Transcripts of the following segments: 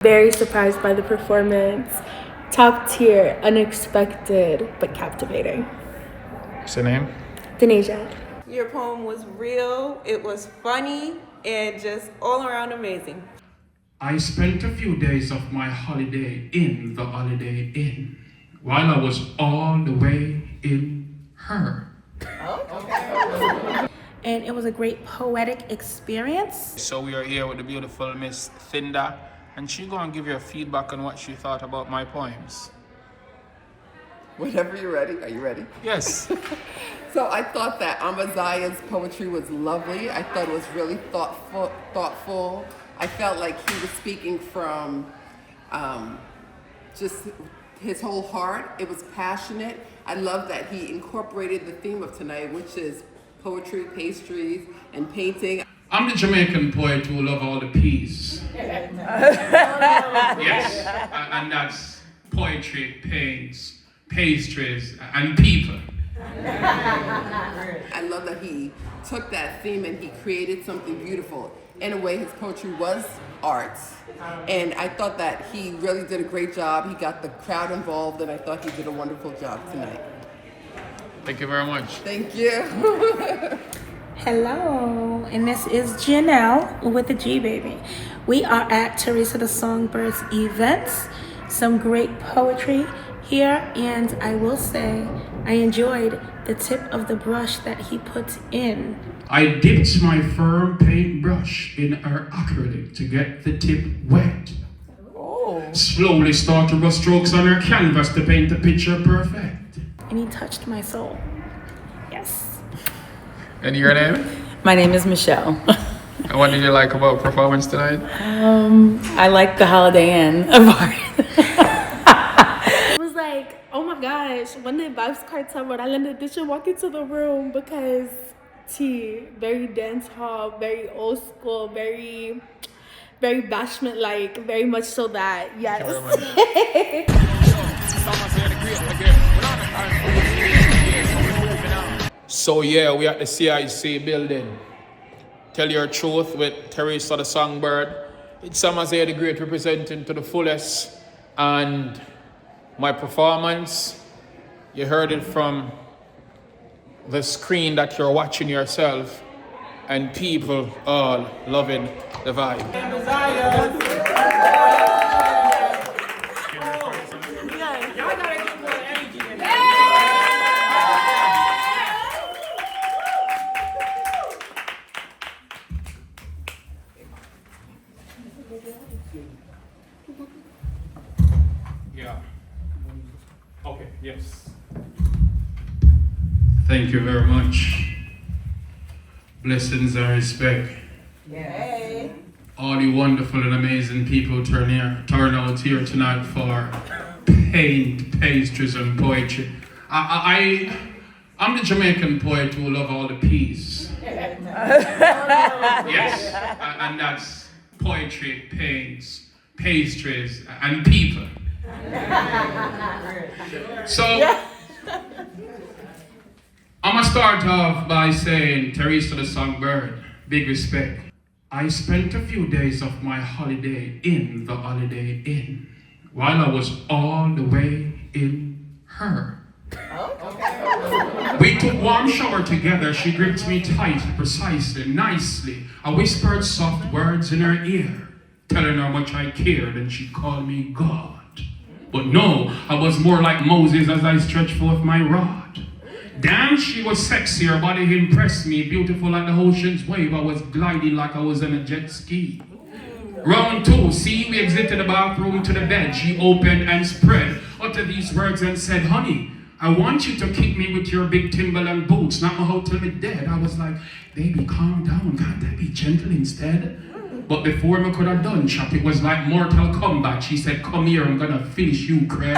Very surprised by the performance. Top tier, unexpected, but captivating. What's your name? Denasia. Your poem was real, it was funny, and just all around amazing. I spent a few days of my holiday in the Holiday Inn while I was all the way in her. And it was a great poetic experience. So we are here with the beautiful Miss Thinda, and she's going to give you a feedback on what she thought about my poems. Whenever you're ready. Are you ready? Yes. So I thought that Amaziyah's poetry was lovely. I thought it was really thoughtful. I felt like he was speaking from just his whole heart. It was passionate. I love that he incorporated the theme of tonight, which is poetry, pastries, and painting. I'm the Jamaican poet who love all the peas. Yes, and that's poetry, paints, pastries, and people. I love that he took that theme and he created something beautiful. In a way, his poetry was art. And I thought that he really did a great job. He got the crowd involved, and I thought he did a wonderful job tonight. Thank you very much. Thank you. Hello, and this is Janelle with the G Baby. We are at Theresa Tha Songbird's events. Some great poetry here, and I will say I enjoyed the tip of the brush that he puts in. I dipped my firm paintbrush in her acrylic to get the tip wet. Slowly start to rub strokes on her canvas to paint the picture perfect. And he touched my soul. Yes. And your name? My name is Michelle. And what did you like about performance tonight? I like the Holiday Inn part. It was like, oh my gosh, when the Vibes Cartel Rhode Island edition walked into the room because very dance hall, very old school, very bashment like, very much so that, yes. So yeah, we at the CIC building. Tell Your Truth with Theresa Tha Songbird. It's Amaziyah the Great representing to the fullest. And my performance, you heard it from the screen that you're watching yourself, and people all loving the vibe. Yeah. Okay, yes. Thank you very much. Blessings and respect. Hey. All the wonderful and amazing people turn out here tonight for paint, pastries, and poetry. I'm the Jamaican poet who love all the peas. Yes, and that's poetry, paints, pastries, and people. So, I'm gonna start off by saying, Theresa Tha Songbird, big respect. I spent a few days of my holiday in the Holiday Inn while I was all the way in her. We took warm shower together. She gripped me tight, precisely, nicely. I whispered soft words in her ear, telling her how much I cared, and she called me God. But no, I was more like Moses as I stretched forth my rod. Damn, she was sexy, her body impressed me, beautiful like the ocean's wave. I was gliding like I was on a jet ski. Round two, see, we exited the bathroom to the bed. She opened and spread, uttered these words and said, honey, I want you to kick me with your big Timberland boots, knock me out till me dead. I was like, baby, calm down, can't I be gentle instead? But before me could have done chop, it was like Mortal Kombat. She said, come here, I'm gonna finish you, Craig.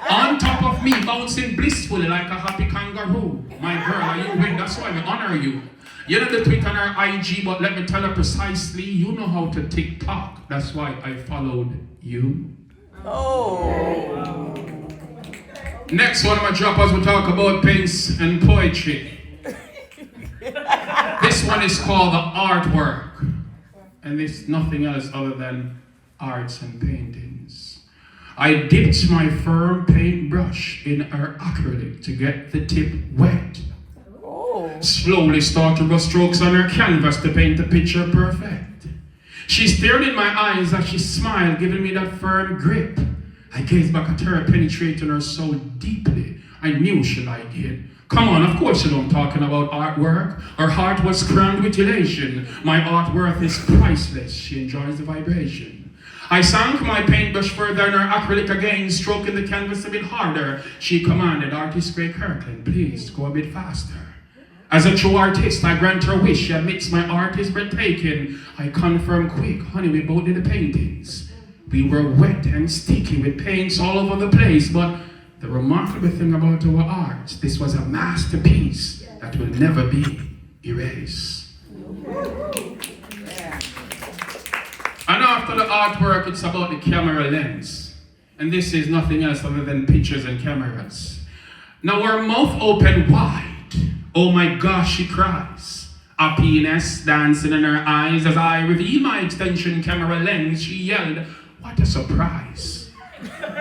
On top of me, bouncing blissfully like a happy kangaroo. My girl, are you with? That's why I honor you. You know the tweet on her IG, but let me tell her precisely, you know how to TikTok. That's why I followed you. Next one I'm gonna drop as we talk about paints and poetry. This one is called the artwork. And it's nothing else other than arts and paintings. I dipped my firm paintbrush in her acrylic to get the tip wet. Slowly started brush strokes on her canvas to paint the picture perfect. She stared in my eyes as she smiled, giving me that firm grip. I gazed back at her, penetrating her so deeply, I knew she liked it. Come on, of course you know I'm talking about artwork. Her heart was crammed with elation. My art worth is priceless. She enjoys the vibration. I sank my paintbrush further in her acrylic again, stroking the canvas a bit harder. She commanded, Artist Craig Kirkland, please go a bit faster. As a true artist, I grant her wish. She admits my art is breathtaking. I confirm quick, honey, we both did the paintings. We were wet and sticky with paints all over the place, but the remarkable thing about our art, this was a masterpiece that will never be erased. And after the artwork, it's about the camera lens. And this is nothing else other than pictures and cameras. Now her mouth opened wide. Oh my gosh, she cries. Happiness dancing in her eyes as I reveal my extension camera lens. She yelled, what a surprise.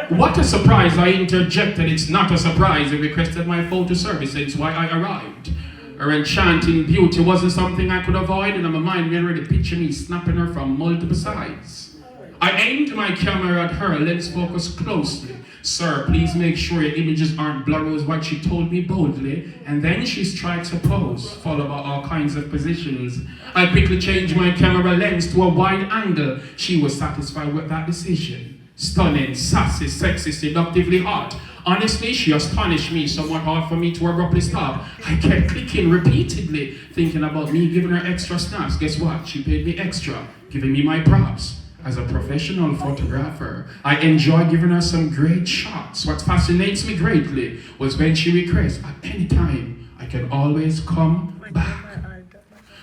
What a surprise, I interjected. It's not a surprise. I requested my photo service. It's why I arrived. Her enchanting beauty wasn't something I could avoid, and in my mind, we already picture me snapping her from multiple sides. I aimed my camera at her, lens focused closely. Sir, please make sure your images aren't blurry, was what she told me boldly. And then she strikes a pose, followed by all kinds of positions. I quickly changed my camera lens to a wide angle. She was satisfied with that decision. Stunning, sassy, sexy, seductively hot. Honestly, she astonished me, somewhat hard for me to abruptly stop. I kept clicking repeatedly, thinking about me giving her extra snaps. Guess what? She paid me extra, giving me my props. As a professional photographer, I enjoy giving her some great shots. What fascinates me greatly was when she requests, at any time, I can always come back.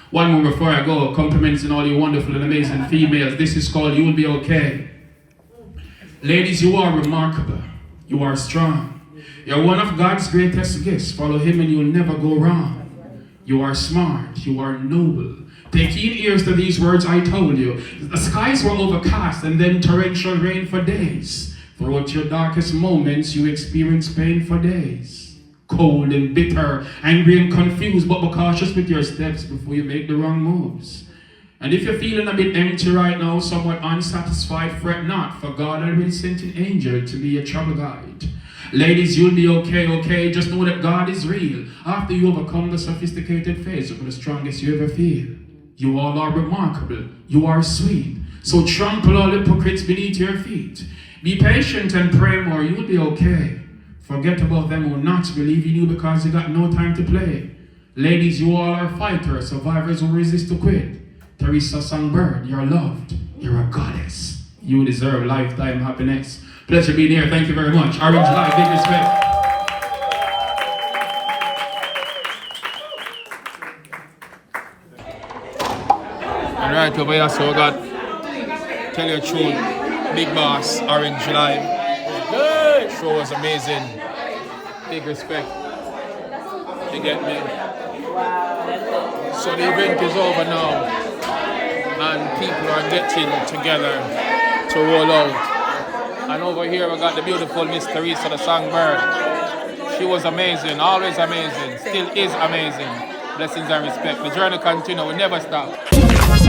One more before I go, compliments on all you wonderful and amazing females. This is called You'll Be Okay. Ladies, you are remarkable. You are strong. You're one of God's greatest gifts. Follow him and you'll never go wrong. You are smart. You are noble. Take keen ears to these words I told you. The skies were overcast and then torrential rain for days. Throughout your darkest moments, you experienced pain for days. Cold and bitter, angry and confused, but be cautious with your steps before you make the wrong moves. And if you're feeling a bit empty right now, somewhat unsatisfied, fret not, for God already sent an angel to be your trouble guide. Ladies, you'll be okay, okay? Just know that God is real. After you overcome the sophisticated phase, you'll be the strongest you ever feel. You all are remarkable. You are sweet. So trample all hypocrites beneath your feet. Be patient and pray more. You'll be okay. Forget about them who will not believe in you because you got no time to play. Ladies, you all are fighters, survivors who resist to quit. Theresa Tha Songbird, you're loved. You're a goddess. You deserve lifetime happiness. Pleasure being here. Thank you very much. OrangeLive, big respect. Alright, over here, so we got Tell Your Truth, Big Boss, OrangeLive. Good! Show was amazing. Big respect. You get me? So the event is over now, and people are getting together to roll out. And over here we got the beautiful Miss Theresa Tha Songbird. She was amazing, always amazing, still is amazing. Blessings and respect. The journey continues, we never stop.